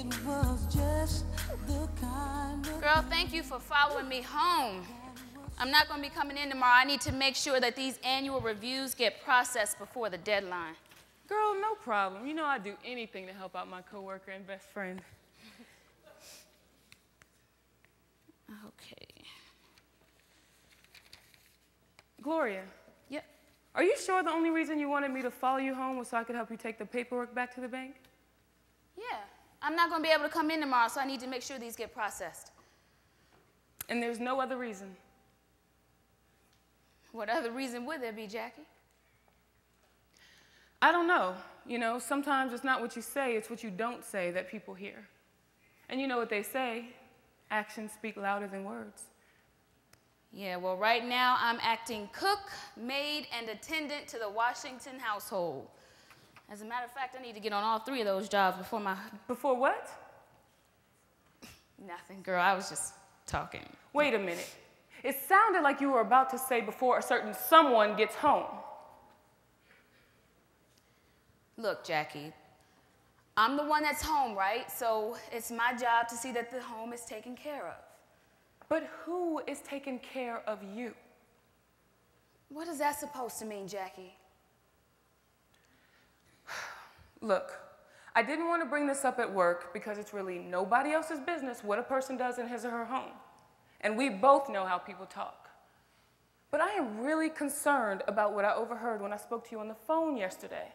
It was just the kind of... Girl, thank you for following me home. I'm not going to be coming in tomorrow. I need to make sure that these annual reviews get processed before the deadline. Girl, no problem. You know I'd do anything to help out my coworker and best friend. Okay. Gloria. Yep. Are you sure the only reason you wanted me to follow you home was so I could help you take the paperwork back to the bank? Yeah. I'm not going to be able to come in tomorrow, so I need to make sure these get processed. And there's no other reason? What other reason would there be, Jackie? I don't know. You know, sometimes it's not what you say, it's what you don't say that people hear. And you know what they say, actions speak louder than words. Yeah, well, right now I'm acting cook, maid, and attendant to the Washington household. As a matter of fact, I need to get on all three of those jobs before my... Before what? Nothing, girl. I was just talking. Wait a minute. It sounded like you were about to say before a certain someone gets home. Look, Jackie, I'm the one that's home, right? So it's my job to see that the home is taken care of. But who is taking care of you? What is that supposed to mean, Jackie? Look, I didn't want to bring this up at work because it's really nobody else's business what a person does in his or her home. And we both know how people talk. But I am really concerned about what I overheard when I spoke to you on the phone yesterday.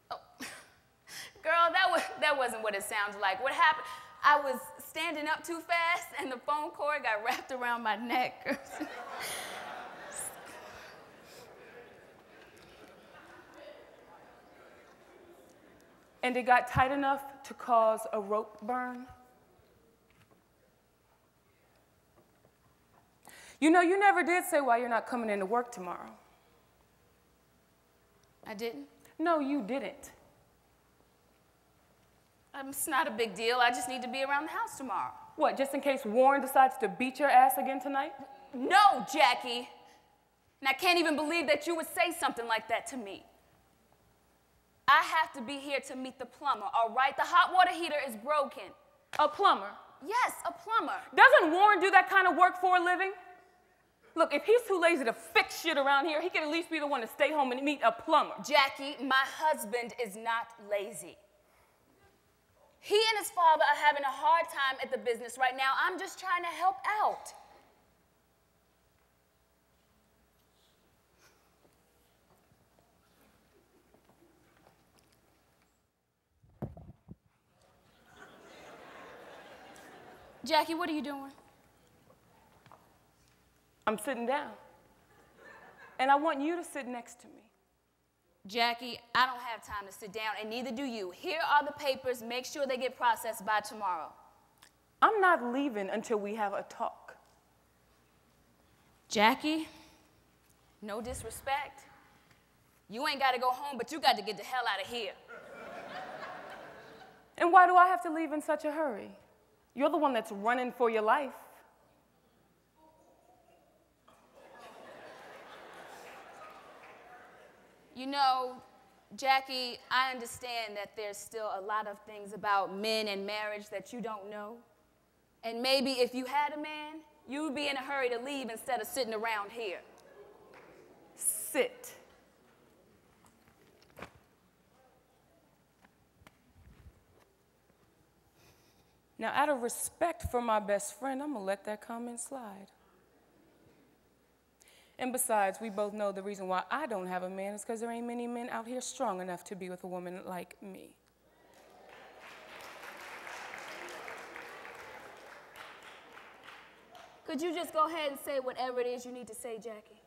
Oh. Girl, that wasn't what it sounded like. What happened? I was standing up too fast and the phone cord got wrapped around my neck. And it got tight enough to cause a rope burn? You know, you never did say why you're not coming into work tomorrow. I didn't? No, you didn't. It's not a big deal. I just need to be around the house tomorrow. What, just in case Warren decides to beat your ass again tonight? No, Jackie. And I can't even believe that you would say something like that to me. I have to be here to meet the plumber, all right? The hot water heater is broken. A plumber? Yes, a plumber. Doesn't Warren do that kind of work for a living? Look, if he's too lazy to fix shit around here, he can at least be the one to stay home and meet a plumber. Jackie, my husband is not lazy. He and his father are having a hard time at the business right now. I'm just trying to help out. Jackie, what are you doing? I'm sitting down. And I want you to sit next to me. Jackie, I don't have time to sit down, and neither do you. Here are the papers. Make sure they get processed by tomorrow. I'm not leaving until we have a talk. Jackie, no disrespect. You ain't got to go home, but you got to get the hell out of here. And why do I have to leave in such a hurry? You're the one that's running for your life. You know, Jackie, I understand that there's still a lot of things about men and marriage that you don't know. And maybe if you had a man, you'd be in a hurry to leave instead of sitting around here. Sit. Now, out of respect for my best friend, I'm gonna let that comment slide. And besides, we both know the reason why I don't have a man is because there ain't many men out here strong enough to be with a woman like me. Could you just go ahead and say whatever it is you need to say, Jackie?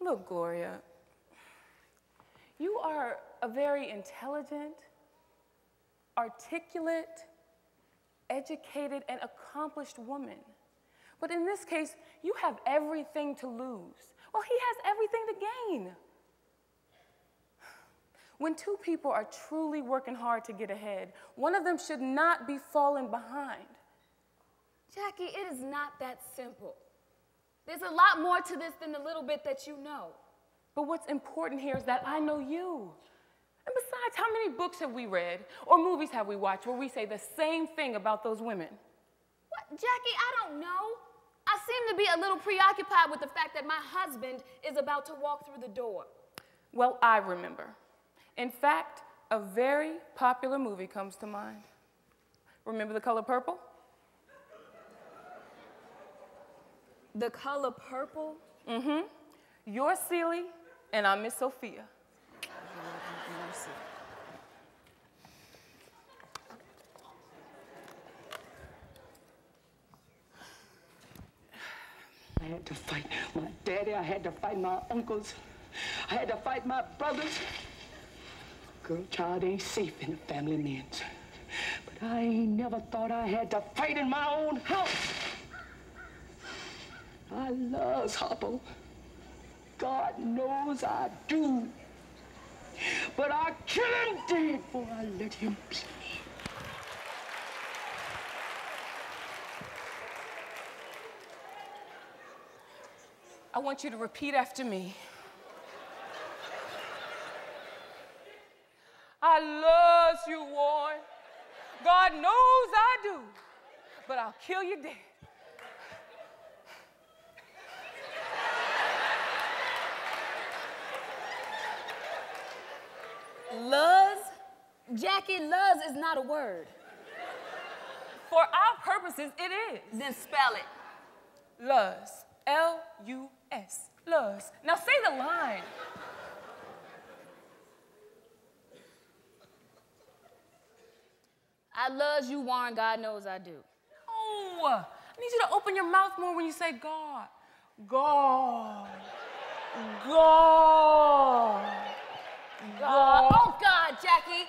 Look, Gloria, you are a very intelligent, articulate, educated, and accomplished woman. But in this case, you have everything to lose. Well, he has everything to gain. When two people are truly working hard to get ahead, one of them should not be falling behind. Jackie, it is not that simple. There's a lot more to this than the little bit that you know. But what's important here is that I know you. And besides, how many books have we read or movies have we watched where we say the same thing about those women? What, Jackie, I don't know. I seem to be a little preoccupied with the fact that my husband is about to walk through the door. Well, I remember. In fact, a very popular movie comes to mind. Remember The Color Purple? The Color Purple? Mm-hmm. You're Celie, and I'm Miss Sophia. I had to fight my daddy. I had to fight my uncles. I had to fight my brothers. Girl, child ain't safe in the family men's. But I ain't never thought I had to fight in my own house. I loves Hopper. God knows I do. But I kill him dead before I let him be. I want you to repeat after me. I love you, Warren. God knows I do, but I'll kill you dead. Luz? Jackie, Luz is not a word. For our purposes, it is. Then spell it. Luz. L-U-S. Luz. Now say the line. I love you, Warren. God knows I do. Oh, I need you to open your mouth more when you say God. God. God. God. Oh, God, Jackie.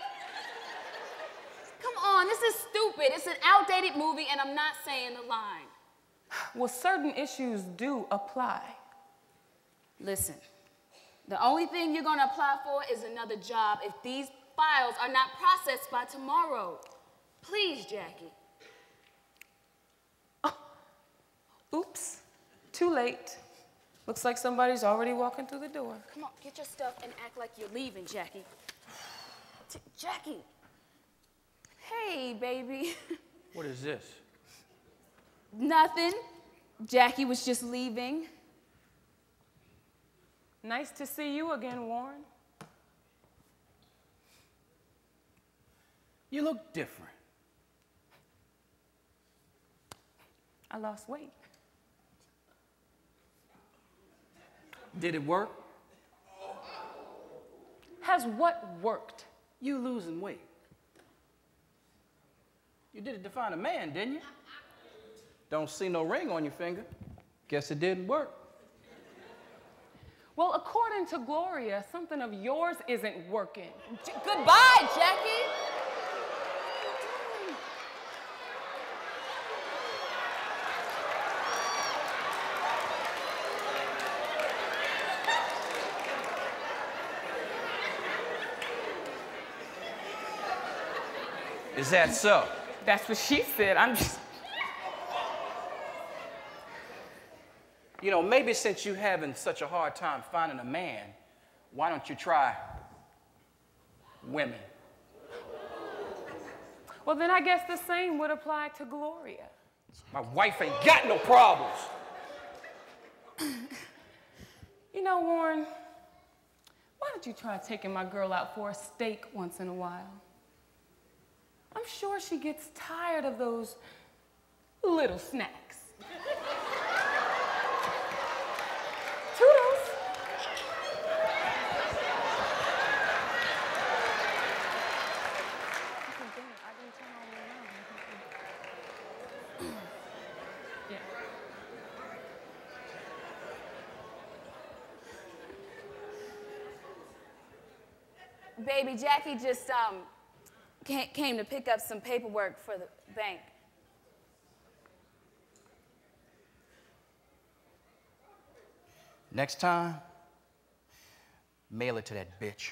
Come on, this is stupid. It's an outdated movie, and I'm not saying the line. Well, certain issues do apply. Listen, the only thing you're going to apply for is another job if these files are not processed by tomorrow. Please, Jackie. Oh. Oops, too late. Looks like somebody's already walking through the door. Come on, get your stuff and act like you're leaving, Jackie. Jackie. Hey, baby. What is this? Nothing. Jackie was just leaving. Nice to see you again, Warren. You look different. I lost weight. Did it work? Has what worked? You losing weight. You did it to find a man, didn't you? Don't see no ring on your finger. Guess it didn't work. Well, according to Gloria, something of yours isn't working. Goodbye, Jackie. Is that so? That's what she said. I'm just... You know, maybe since you're having such a hard time finding a man, why don't you try women? Well, then I guess the same would apply to Gloria. My wife ain't got no problems. You know, Warren, why don't you try taking my girl out for a steak once in a while? I'm sure she gets tired of those little snacks. Toodles. Yeah. Baby, Jackie just came to pick up some paperwork for the bank. Next time, mail it to that bitch.